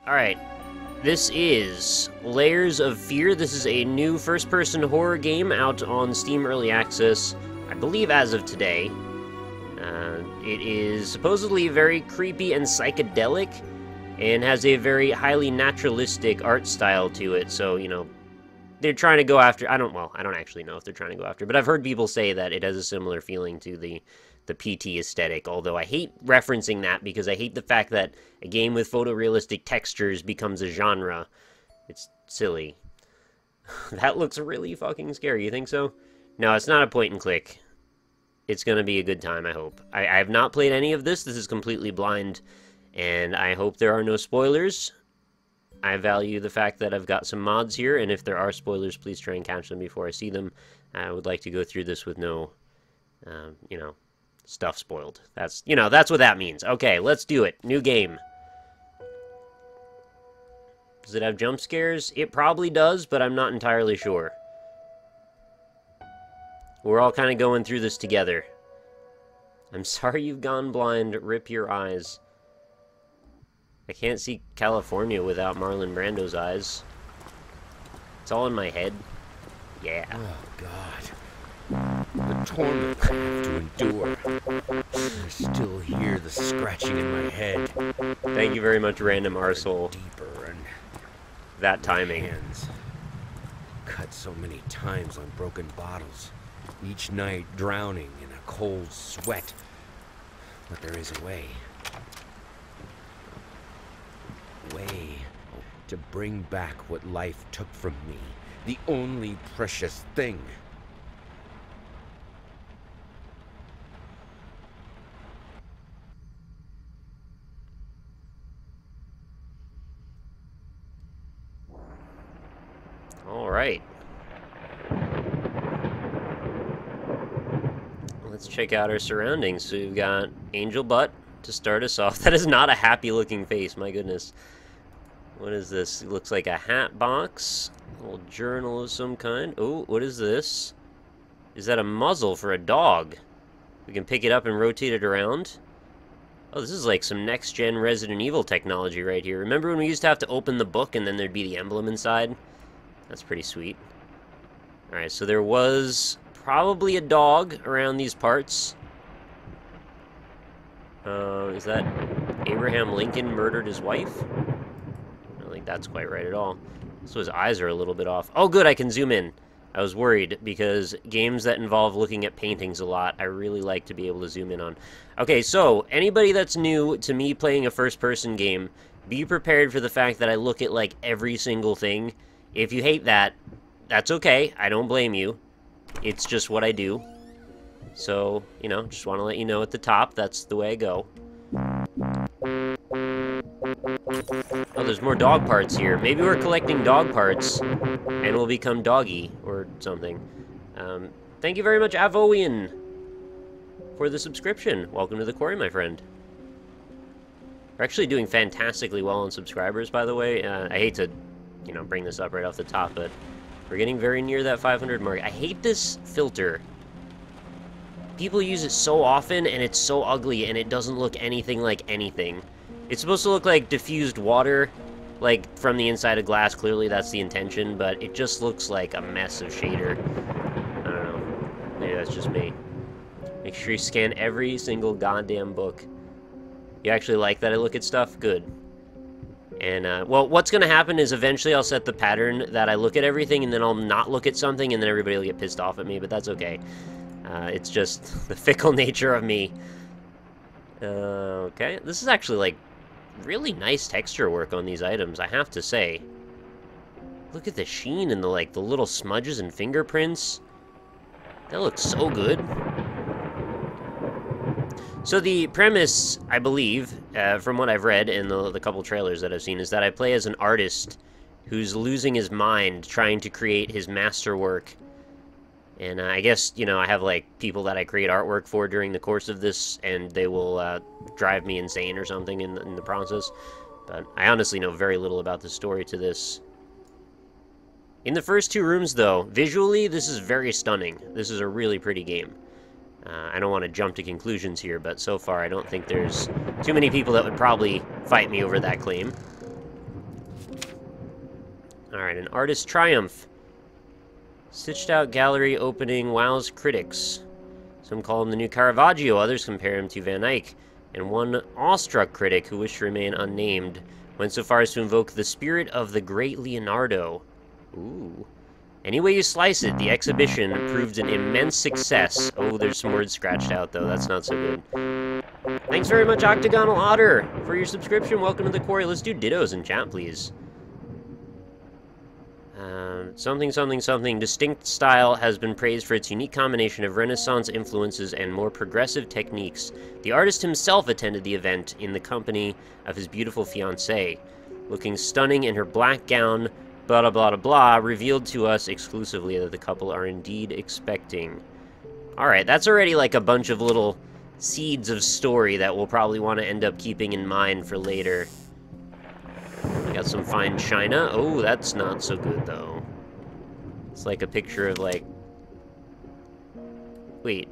Alright, this is Layers of Fear. This is a new first-person horror game out on Steam Early Access, I believe as of today. It is supposedly very creepy and psychedelic, and has a very highly naturalistic art style to it, so, you know, they're trying to go after... I don't actually know if they're trying to go after, but I've heard people say that it has a similar feeling to the PT aesthetic, although I hate referencing that because I hate the fact that a game with photorealistic textures becomes a genre. It's silly. That looks really fucking scary, you think so? No, it's not a point and click. It's gonna be a good time, I hope. I have not played any of this. This is completely blind, and I hope there are no spoilers. I value the fact that I've got some mods here, and if there are spoilers, please try and catch them before I see them. I would like to go through this with no, you know, stuff spoiled. That's what that means. Okay, let's do it. New game. Does it have jump scares? It probably does, but I'm not entirely sure. We're all kind of going through this together. I'm sorry you've gone blind. Rip your eyes. I can't see California without Marlon Brando's eyes. It's all in my head. Yeah. Oh, God. The torment I have to endure. I still hear the scratching in my head. Thank you very much, random arsehole. Deeper and that timing. Hands cut so many times on broken bottles. Each night drowning in a cold sweat. But there is a way. Way to bring back what life took from me. The only precious thing. All right. Let's check out our surroundings. So we've got Angel Butt to start us off. That is not a happy looking face, my goodness. What is this? It looks like a hat box. A little journal of some kind. Oh, what is this? Is that a muzzle for a dog? We can pick it up and rotate it around. Oh, this is like some next-gen Resident Evil technology right here. Remember when we used to have to open the book and then there'd be the emblem inside? That's pretty sweet. Alright, so there was probably a dog around these parts. Is that Abraham Lincoln murdered his wife? I don't think that's quite right at all. So his eyes are a little bit off. Oh, good, I can zoom in. I was worried because games that involve looking at paintings a lot, I really like to be able to zoom in on. Okay, so anybody that's new to me playing a first-person game, be prepared for the fact that I look at, like, every single thing. If you hate that, that's okay. I don't blame you. It's just what I do. So, you know, just want to let you know at the top, that's the way I go. Oh, there's more dog parts here. Maybe we're collecting dog parts, and we'll become doggy, or something. Thank you very much, Avoian, for the subscription. Welcome to the quarry, my friend. We're actually doing fantastically well on subscribers, by the way. I hate to, you know, bring this up right off the top, but we're getting very near that 500 mark. I hate this filter. People use it so often, and it's so ugly, and it doesn't look anything like anything. It's supposed to look like diffused water, like from the inside of glass. Clearly that's the intention, but it just looks like a mess of shader. I don't know. Maybe that's just me. Make sure you scan every single goddamn book. You actually like that I look at stuff? Good. And, well, what's going to happen is eventually I'll set the pattern that I look at everything, and then I'll not look at something, and then everybody will get pissed off at me, but that's okay. It's just the fickle nature of me. Okay, this is actually, like, really nice texture work on these items, I have to say. Look at the sheen and the, like, the little smudges and fingerprints. That looks so good. So the premise, I believe, from what I've read in the couple trailers that I've seen, is that I play as an artist who's losing his mind trying to create his masterwork. And I guess, you know, I have, like, people that I create artwork for during the course of this, and they will drive me insane or something in the process. But I honestly know very little about the story to this. In the first two rooms, though, visually, this is very stunning. This is a really pretty game. I don't want to jump to conclusions here, but so far I don't think there's too many people that would probably fight me over that claim. Alright, an artist triumph. Stitched out gallery opening wows critics. Some call him the new Caravaggio, others compare him to Van Eyck. And one awestruck critic who wished to remain unnamed went so far as to invoke the spirit of the great Leonardo. Ooh. Any way you slice it, the exhibition proved an immense success. Oh, there's some words scratched out, though. That's not so good. Thanks very much, Octagonal Otter, for your subscription. Welcome to the quarry. Let's do dittos in chat, please. Something, something, something. Distinct style has been praised for its unique combination of Renaissance influences and more progressive techniques. The artist himself attended the event in the company of his beautiful fiancée. Looking stunning in her black gown, blah, blah, blah, blah, revealed to us exclusively that the couple are indeed expecting. Alright, that's already like a bunch of little seeds of story that we'll probably want to end up keeping in mind for later. We got some fine china. Oh, that's not so good, though. It's like a picture of, like... Wait.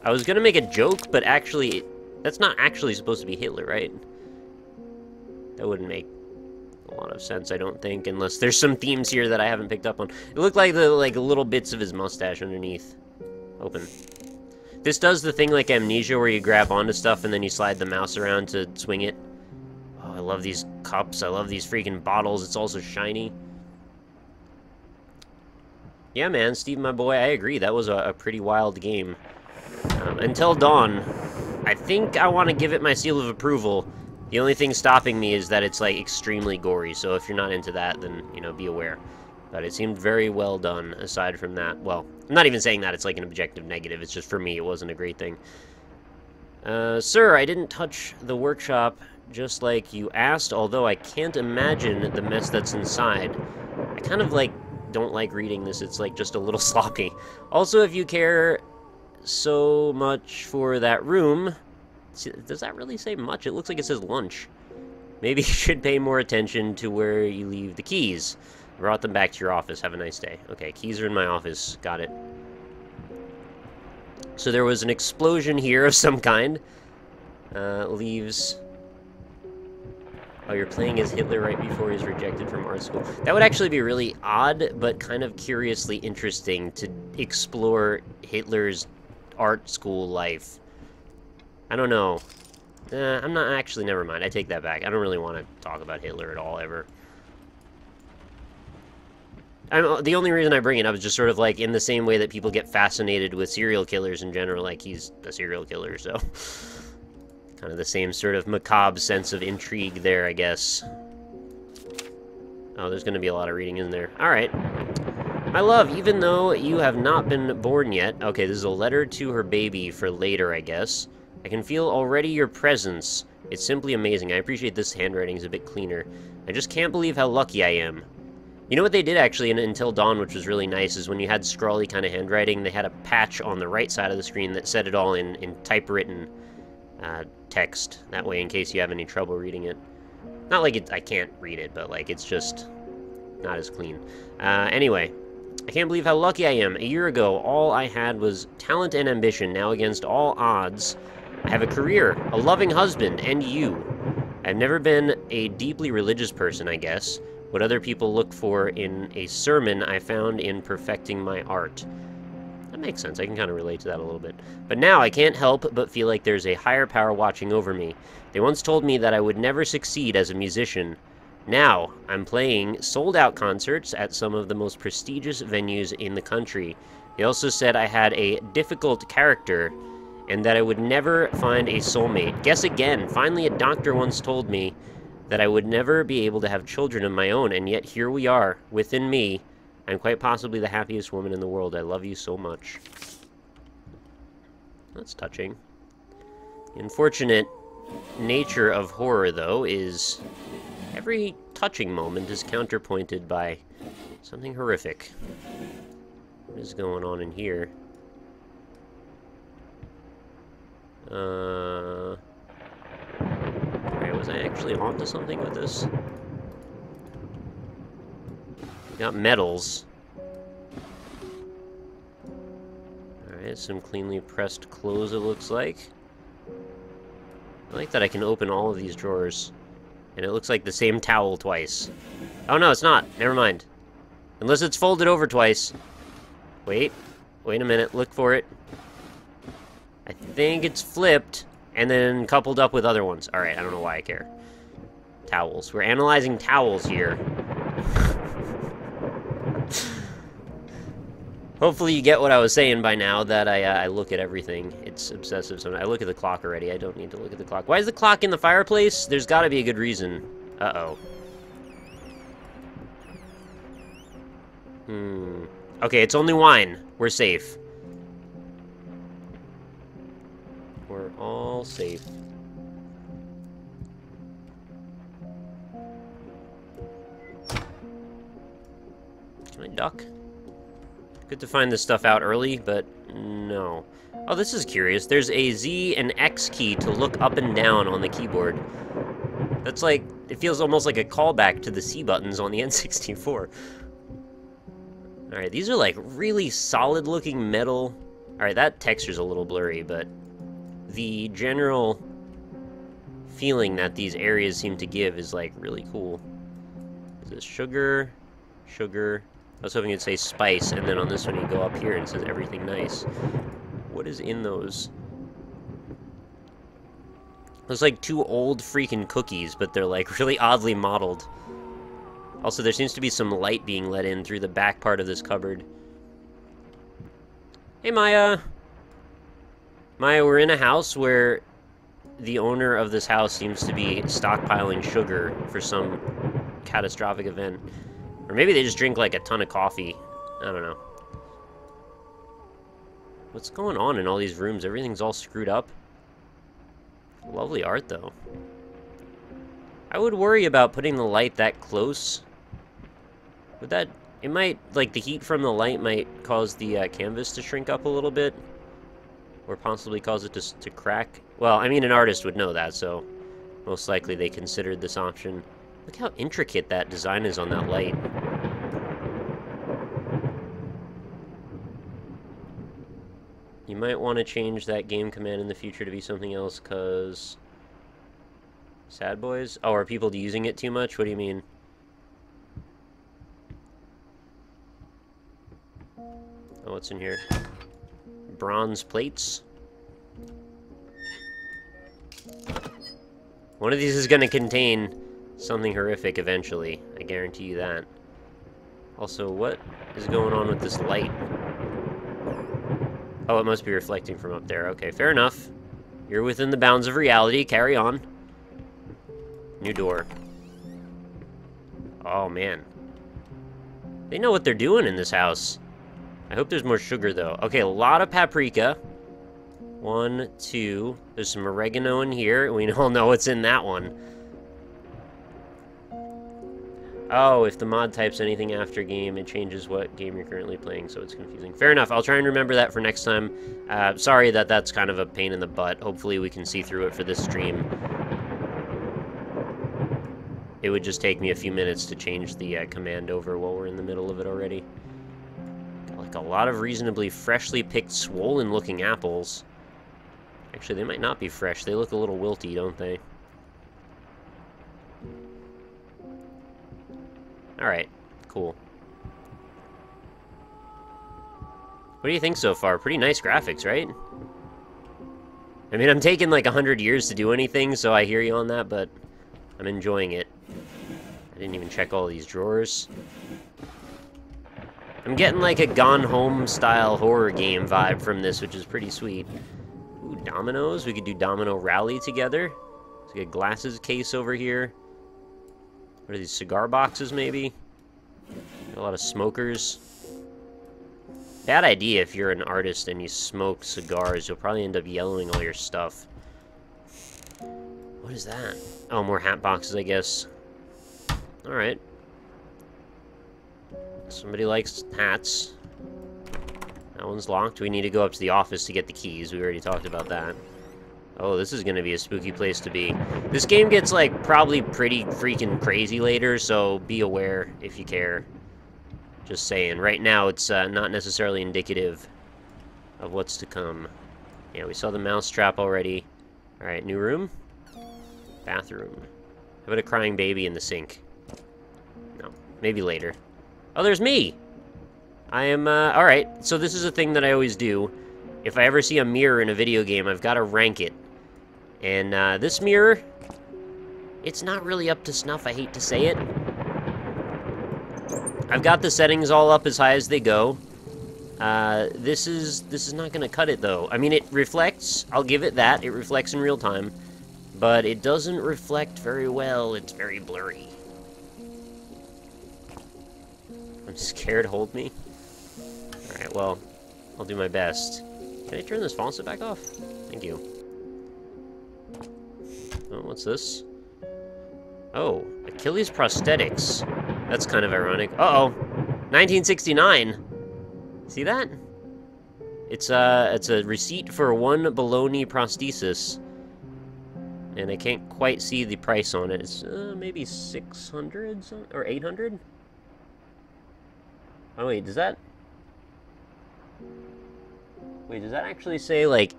I was gonna make a joke, but actually... That's not actually supposed to be Hitler, right? That wouldn't make a lot of sense, I don't think, unless there's some themes here that I haven't picked up on. It looked like the, little bits of his mustache underneath. Open. This does the thing like Amnesia, where you grab onto stuff and then you slide the mouse around to swing it. Oh, I love these cups. I love these freaking bottles. It's also shiny. Yeah, man, Steve, my boy, I agree. That was a pretty wild game. Until Dawn, I think I want to give it my seal of approval. The only thing stopping me is that it's, like, extremely gory, so if you're not into that, then, you know, be aware. But it seemed very well done, aside from that. Well, I'm not even saying that it's, like, an objective negative. It's just, for me, it wasn't a great thing. Sir, I didn't touch the workshop just like you asked, although I can't imagine the mess that's inside. I kind of, like, don't like reading this. It's, like, just a little sloppy. Also, if you care so much for that room... Does that really say much? It looks like it says lunch. Maybe you should pay more attention to where you leave the keys. I brought them back to your office. Have a nice day. Okay, keys are in my office. Got it. So there was an explosion here of some kind. Leaves... Oh, you're playing as Hitler right before he's rejected from art school. That would actually be really odd, but kind of curiously interesting to explore Hitler's art school life. I don't know. I'm not actually, never mind. I take that back. I don't really want to talk about Hitler at all, ever. The only reason I bring it up is just sort of like in the same way that people get fascinated with serial killers in general, like he's a serial killer, so... Kind of the same sort of macabre sense of intrigue there, I guess. Oh, there's going to be a lot of reading in there. Alright. My love, even though you have not been born yet... Okay, this is a letter to her baby for later, I guess. I can feel already your presence. It's simply amazing. I appreciate this handwriting is a bit cleaner. I just can't believe how lucky I am. You know what they did, actually, in Until Dawn, which was really nice, is when you had scrawly kind of handwriting, they had a patch on the right side of the screen that said it all in typewritten text. That way, in case you have any trouble reading it. Not like I can't read it, but, like, it's just not as clean. Anyway, I can't believe how lucky I am. A year ago, all I had was talent and ambition. Now, against all odds, I have a career, a loving husband, and you. I've never been a deeply religious person, I guess. What other people look for in a sermon, I found in perfecting my art. That makes sense. I can kind of relate to that a little bit. But now I can't help but feel like there's a higher power watching over me. They once told me that I would never succeed as a musician. Now, I'm playing sold-out concerts at some of the most prestigious venues in the country. They also said I had a difficult character and that I would never find a soulmate. Guess again. Finally, a doctor once told me that I would never be able to have children of my own, and yet here we are, within me. I'm quite possibly the happiest woman in the world. I love you so much. That's touching. The unfortunate nature of horror, though, is every touching moment is counterpointed by something horrific. What is going on in here? Alright, was I actually onto something with this? Got medals. Alright, some cleanly pressed clothes, it looks like. I like that I can open all of these drawers. And it looks like the same towel twice. Oh no, it's not. Never mind. Unless it's folded over twice. Wait a minute, look for it. I think it's flipped and then coupled up with other ones. Alright, I don't know why I care. Towels. We're analyzing towels here. Hopefully you get what I was saying by now, that I look at everything. It's obsessive sometimes. I look at the clock already. I don't need to look at the clock. Why is the clock in the fireplace? There's got to be a good reason. Uh-oh. Okay, it's only wine. We're safe. We're all safe. Can I duck? Good to find this stuff out early, but no. Oh, this is curious. There's a Z and X key to look up and down on the keyboard. That's like, it feels almost like a callback to the C buttons on the N64. Alright, these are like really solid looking metal. Alright, that texture's a little blurry, but the general feeling that these areas seem to give is like really cool. Is this sugar? Sugar. I was hoping it'd say spice, and then on this one you go up here and it says everything nice. What is in those? Those like two old freaking cookies, but they're like really oddly modeled. Also, there seems to be some light being let in through the back part of this cupboard. Hey, Maya! Maya, we're in a house where the owner of this house seems to be stockpiling sugar for some catastrophic event. Or maybe they just drink like a ton of coffee. I don't know. What's going on in all these rooms? Everything's all screwed up. Lovely art, though. I would worry about putting the light that close. Would that... It might... Like, the heat from the light might cause the canvas to shrink up a little bit. Or possibly cause it to crack. Well, I mean, an artist would know that, so... Most likely they considered this option. Look how intricate that design is on that light. You might want to change that game command in the future to be something else, because... Sad boys? Oh, are people using it too much? What do you mean? Oh, what's in here? Bronze plates? One of these is going to contain something horrific eventually. I guarantee you that. Also, what is going on with this light? Oh, it must be reflecting from up there. Okay, fair enough. You're within the bounds of reality. Carry on. New door. Oh, man. They know what they're doing in this house. I hope there's more sugar, though. Okay, a lot of paprika. 1, 2. There's some oregano in here. We all know what's in that one. Oh, if the mod types anything after game, it changes what game you're currently playing, so it's confusing. Fair enough. I'll try and remember that for next time. Sorry that that's kind of a pain in the butt. Hopefully we can see through it for this stream. It would just take me a few minutes to change the command over while we're in the middle of it already. Got like a lot of reasonably freshly picked, swollen-looking apples. Actually, they might not be fresh. They look a little wilty, don't they? Alright, cool. What do you think so far? Pretty nice graphics, right? I mean, I'm taking like 100 years to do anything, so I hear you on that, but I'm enjoying it. I didn't even check all these drawers. I'm getting like a Gone Home style horror game vibe from this, which is pretty sweet. Ooh, dominoes. We could do Domino Rally together. Let's get a glasses case over here. What are these, cigar boxes, maybe? A lot of smokers. Bad idea if you're an artist and you smoke cigars. You'll probably end up yellowing all your stuff. What is that? Oh, more hat boxes, I guess. Alright. Somebody likes hats. That one's locked. We need to go up to the office to get the keys. We already talked about that. Oh, this is gonna be a spooky place to be. This game gets, like, probably pretty freaking crazy later, so be aware if you care. Just saying. Right now, it's not necessarily indicative of what's to come. Yeah, we saw the mouse trap already. Alright, new room? Bathroom. How about a crying baby in the sink? No. Maybe later. Oh, there's me! I am, alright. So this is a thing that I always do. If I ever see a mirror in a video game, I've got to rank it. And, this mirror, it's not really up to snuff, I hate to say it. I've got the settings all up as high as they go. This is not gonna cut it, though. I mean, it reflects, I'll give it that, it reflects in real time. But it doesn't reflect very well, it's very blurry. I'm scared, hold me. Alright, well, I'll do my best. Can I turn this faucet back off? Thank you. Oh, what's this? Oh, Achilles Prosthetics. That's kind of ironic. Uh-oh! 1969! See that? It's a receipt for one baloney prosthesis. And I can't quite see the price on it. It's maybe 600 or 800? Oh wait, does that... Wait, does that actually say, like,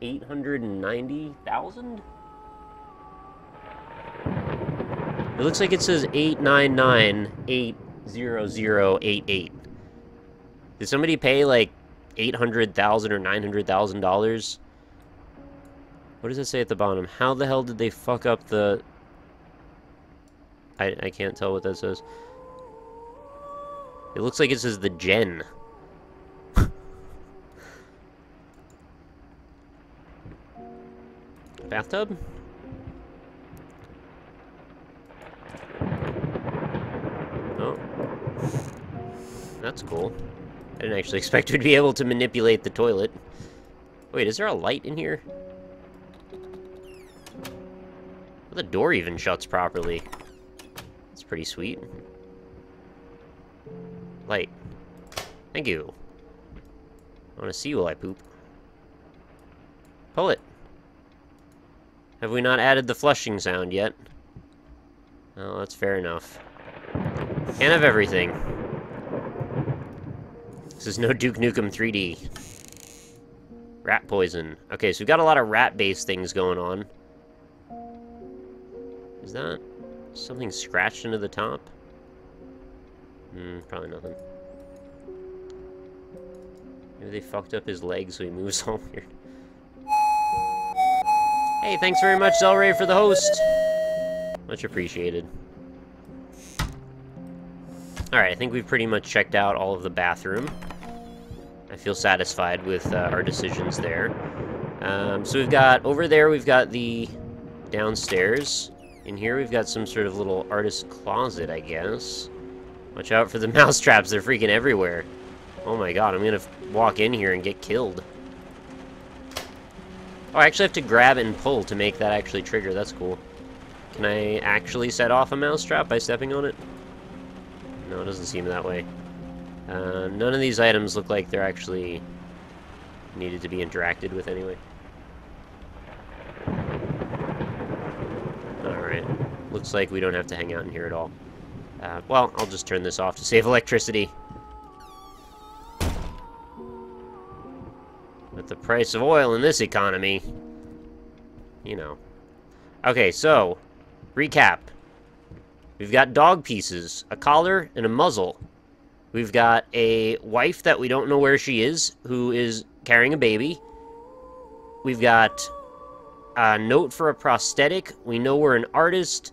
890,000? It looks like it says 899,800,88. Did somebody pay, like, $800,000 or $900,000? What does it say at the bottom? How the hell did they fuck up the... I can't tell what that says. It looks like it says the Gen. Bathtub? Oh. That's cool. I didn't actually expect we'd be able to manipulate the toilet. Wait, is there a light in here? The door even shuts properly. That's pretty sweet. Light. Thank you. I want to see while I poop. Pull it. Have we not added the flushing sound yet? Oh, that's fair enough. Can't have everything. This is no Duke Nukem 3D. Rat poison. Okay, so we've got a lot of rat-based things going on. Is that something scratched into the top? Probably nothing. Maybe they fucked up his legs so he moves all weird. Hey, thanks very much, Zelray, for the host. Much appreciated. Alright, I think we've pretty much checked out all of the bathroom. I feel satisfied with our decisions there. So we've got, over there, we've got the downstairs. In here, we've got some sort of little artist closet, I guess. Watch out for the mouse traps, they're freaking everywhere. Oh my god, I'm gonna walk in here and get killed. Oh, I actually have to grab and pull to make that actually trigger. That's cool. Can I actually set off a mousetrap by stepping on it? No, it doesn't seem that way. None of these items look like they're actually needed to be interacted with anyway. Alright. Looks like we don't have to hang out in here at all. Well, I'll just turn this off to save electricity. With the price of oil in this economy, you know. Okay, so, recap. We've got dog pieces, a collar, and a muzzle. We've got a wife that we don't know where she is, who is carrying a baby. We've got a note for a prosthetic. We know we're an artist.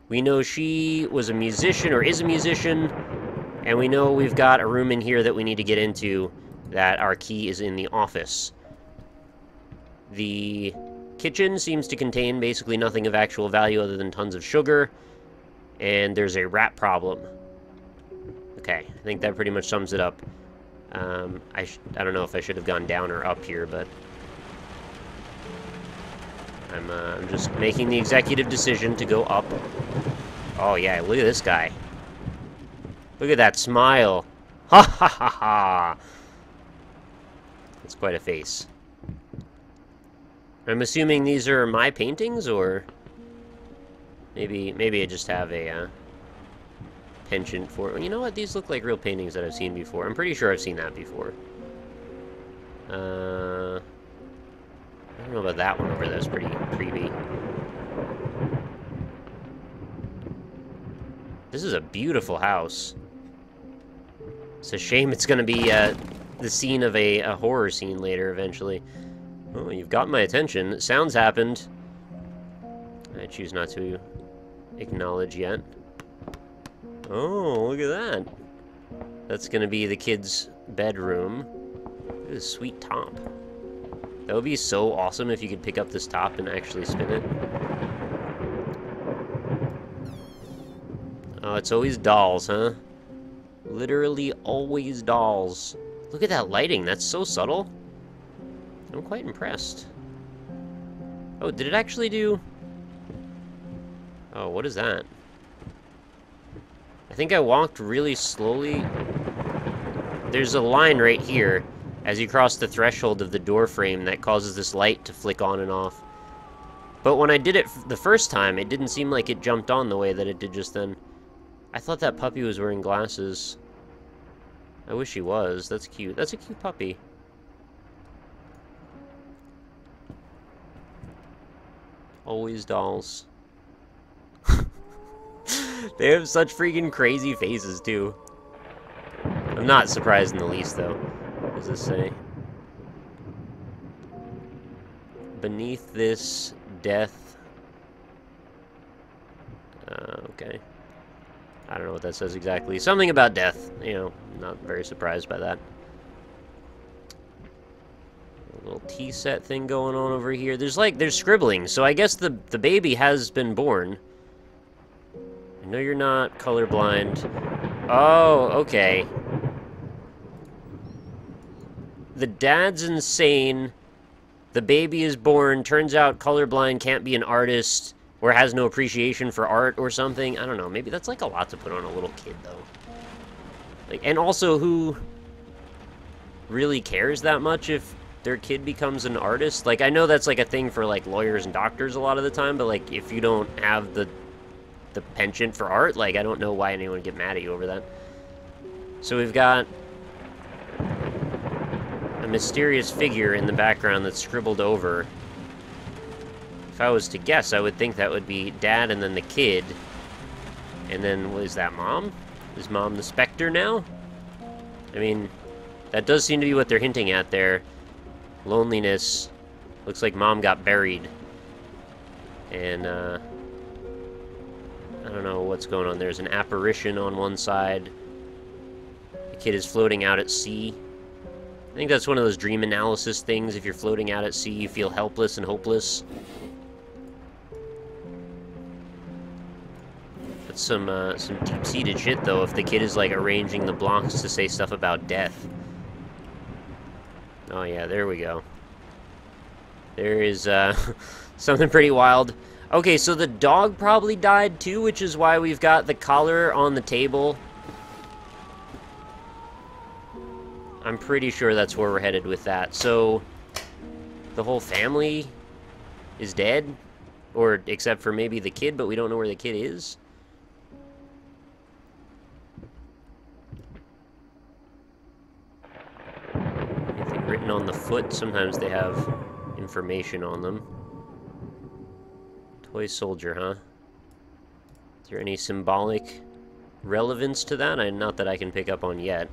We know she was a musician, or is a musician. And we know we've got a room in here that we need to get into, that our key is in the office. The kitchen seems to contain basically nothing of actual value other than tons of sugar. And there's a rat problem. Okay, I think that pretty much sums it up. I don't know if I should have gone down or up here, but I'm just making the executive decision to go up. Oh yeah, look at this guy. Look at that smile. Ha ha ha ha. That's quite a face. I'm assuming these are my paintings, or maybe I just have a penchant for... Well, you know what? These look like real paintings that I've seen before. I'm pretty sure I've seen that before. I don't know about that one over there. That's pretty creepy. This is a beautiful house. It's a shame it's gonna be the scene of a horror scene later, eventually. Oh, you've got my attention. Sounds happened. I choose not to acknowledge yet. Oh, look at that. That's gonna be the kid's bedroom. Look at this sweet top. That would be so awesome if you could pick up this top and actually spin it. Oh, it's always dolls, huh? Literally always dolls. Look at that lighting, that's so subtle. I'm quite impressed. Oh, did it actually do... Oh, what is that? I think I walked really slowly. There's a line right here as you cross the threshold of the door frame that causes this light to flick on and off. But when I did it the first time, it didn't seem like it jumped on the way that it did just then. I thought that puppy was wearing glasses. I wish he was. That's cute. That's a cute puppy. Always dolls. They have such freaking crazy faces, too. I'm not surprised in the least, though. What does this say? Beneath this death... okay. I don't know what that says exactly. Something about death. You know, not very surprised by that. A little tea set thing going on over here. There's scribbling, so I guess the baby has been born. I know you're not colorblind. Oh, okay. The dad's insane. The baby is born. Turns out colorblind can't be an artist or has no appreciation for art or something. I don't know. Maybe that's like a lot to put on a little kid, though. Like, and also, who really cares that much if their kid becomes an artist? Like, I know that's like a thing for like lawyers and doctors a lot of the time, but like if you don't have the penchant for art, like I don't know why anyone would get mad at you over that. So we've got a mysterious figure in the background that's scribbled over. If I was to guess, I would think that would be Dad and then the kid. And then, what is that, Mom? Is Mom the Spectre now? I mean, that does seem to be what they're hinting at there. Loneliness. Looks like Mom got buried. And, I don't know what's going on. There's an apparition on one side. The kid is floating out at sea. I think that's one of those dream analysis things. If you're floating out at sea, you feel helpless and hopeless. That's some deep-seated shit, though, if the kid is, like, arranging the blocks to say stuff about death. Oh, yeah, there we go. There is, something pretty wild. Okay, so the dog probably died, too, which is why we've got the collar on the table. I'm pretty sure that's where we're headed with that. So, the whole family is dead? Or, except for maybe the kid, but we don't know where the kid is? Anything written on the foot? Sometimes they have information on them. Toy soldier, huh? Is there any symbolic relevance to that? Not that I can pick up on yet.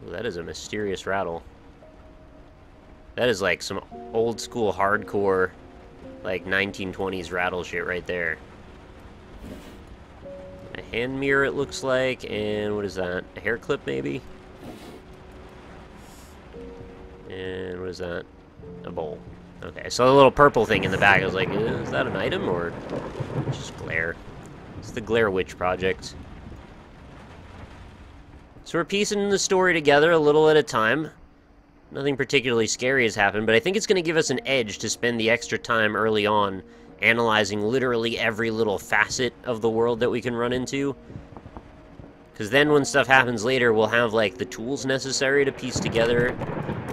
Ooh, that is a mysterious rattle. That is like some old school hardcore, like 1920s rattle shit right there. A hand mirror, it looks like, and what is that? A hair clip, maybe? And what is that? A bowl. Okay, so the little purple thing in the back, I was like, is that an item, or just glare? It's the Glare Witch Project. So we're piecing the story together a little at a time. Nothing particularly scary has happened, but I think it's going to give us an edge to spend the extra time early on analyzing literally every little facet of the world that we can run into. Because then when stuff happens later, we'll have, like, the tools necessary to piece together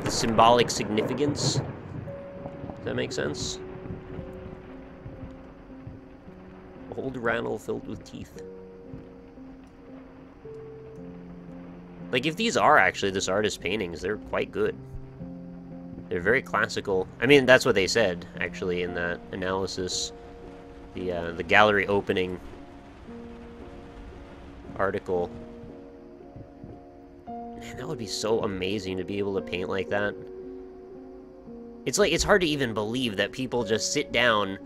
the symbolic significance. Does that make sense? Old rattle filled with teeth. Like, if these are actually this artist's paintings, they're quite good. They're very classical. I mean, that's what they said, actually, in that analysis. The gallery opening article. Man, that would be so amazing to be able to paint like that. It's like, it's hard to even believe that people just sit down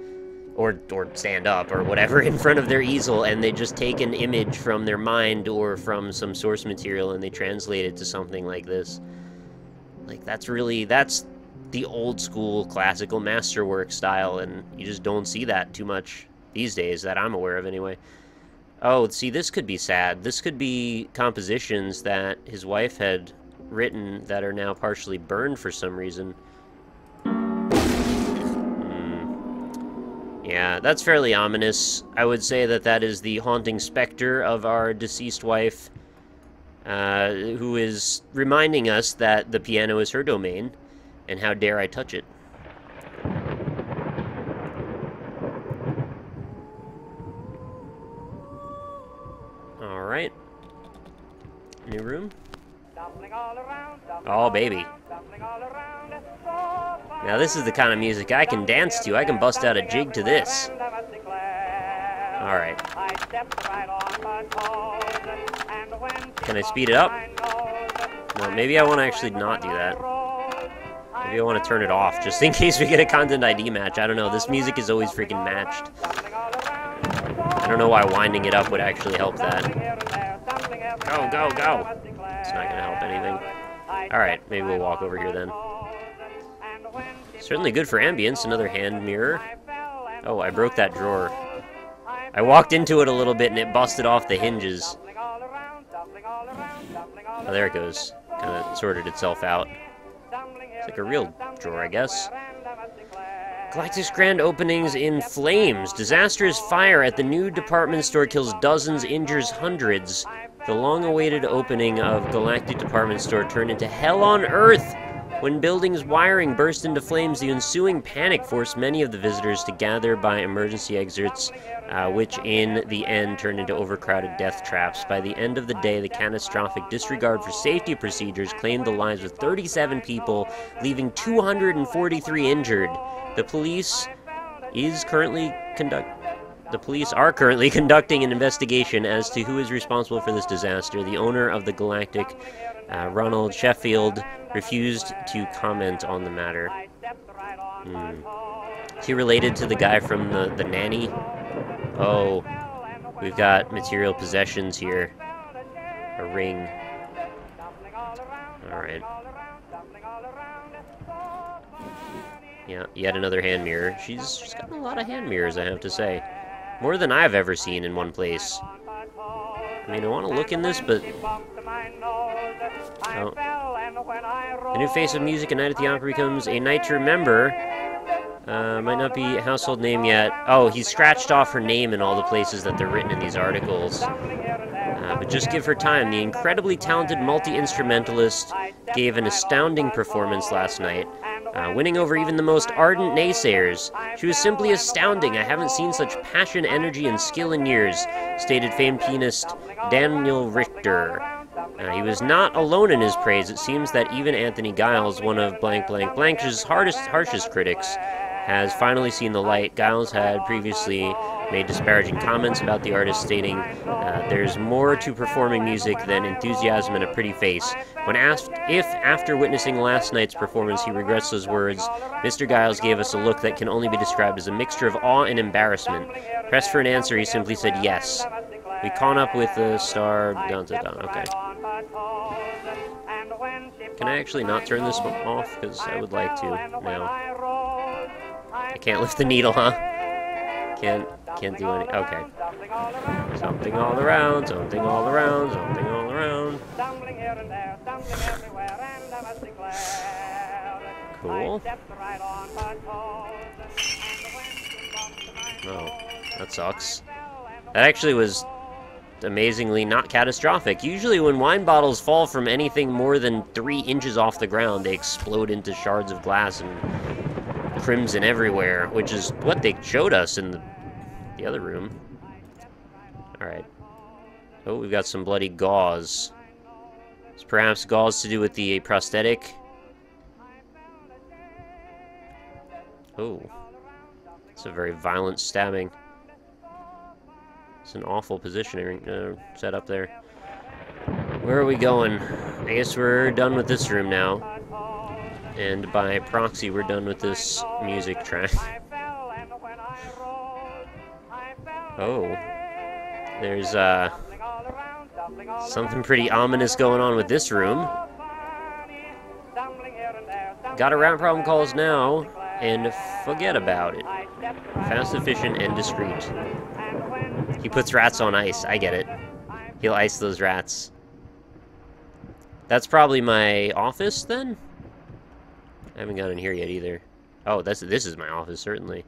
or stand up or whatever in front of their easel and they just take an image from their mind or from some source material and they translate it to something like this. Like, that's the old school classical masterwork style, and you just don't see that too much these days that I'm aware of anyway. Oh, see, this could be sad. This could be compositions that his wife had written that are now partially burned for some reason. Yeah, that's fairly ominous. I would say that that is the haunting specter of our deceased wife, who is reminding us that the piano is her domain, and how dare I touch it. Alright. New room? Oh, baby. Now this is the kind of music I can dance to. I can bust out a jig to this. Alright. Can I speed it up? Well, maybe I want to actually not do that. Maybe I want to turn it off, just in case we get a content ID match. I don't know, this music is always freaking matched. I don't know why winding it up would actually help that. Go, go, go! It's not gonna help anything. Alright, maybe we'll walk over here then. Certainly good for ambience, another hand mirror. Oh, I broke that drawer. I walked into it a little bit and it busted off the hinges. Oh, there it goes. Kind of sorted itself out. It's like a real drawer, I guess. Galactic's grand openings in flames. Disastrous fire at the new department store kills dozens, injures hundreds. The long-awaited opening of Galactic department store turned into hell on Earth. When building's wiring burst into flames, the ensuing panic forced many of the visitors to gather by emergency exits, which in the end turned into overcrowded death traps. By the end of the day, the catastrophic disregard for safety procedures claimed the lives of 37 people, leaving 243 injured. The police are currently conducting an investigation as to who is responsible for this disaster. The owner of the Galactic, Ronald Sheffield, refused to comment on the matter. Is he related to the guy from the Nanny? Oh, we've got material possessions here. A ring. Alright. Yeah, yet another hand mirror. She's got a lot of hand mirrors, I have to say. More than I've ever seen in one place. I mean, I want to look in this, but... Oh. The new face of music, A Night at the Opera, becomes A Night to Remember. Might not be a household name yet. Oh, he's scratched off her name in all the places that they're written in these articles. But just give her time. The incredibly talented multi-instrumentalist gave an astounding performance last night, winning over even the most ardent naysayers. She was simply astounding. I haven't seen such passion, energy, and skill in years, stated famed pianist Daniel Richter. He was not alone in his praise. It seems that even Anthony Giles, one of blank's harshest critics, has finally seen the light. Giles had previously made disparaging comments about the artist, stating, there's more to performing music than enthusiasm and a pretty face. When asked if, after witnessing last night's performance, he regrets those words, Mr. Giles gave us a look that can only be described as a mixture of awe and embarrassment. Pressed for an answer, he simply said yes. We caught up with the star... Okay. Can I actually not turn this off? Because I would like to now. I can't lift the needle, huh? Can't do any... Okay. Something all around, something all around, something all around. Cool. Oh, that sucks. That actually was amazingly not catastrophic. Usually when wine bottles fall from anything more than 3 inches off the ground, they explode into shards of glass and crimson everywhere, which is what they showed us in the other room. Alright. Oh, we've got some bloody gauze. It's perhaps gauze to do with the prosthetic. Oh. It's a very violent stabbing. It's an awful positioning set up there. Where are we going? I guess we're done with this room now. And by proxy, we're done with this music track. Oh. There's, something pretty ominous going on with this room. Got a rat problem calls now, and forget about it. Fast, efficient, and discreet. He puts rats on ice, I get it. He'll ice those rats. That's probably my office, then? I haven't got in here yet, either. Oh, this is my office, certainly.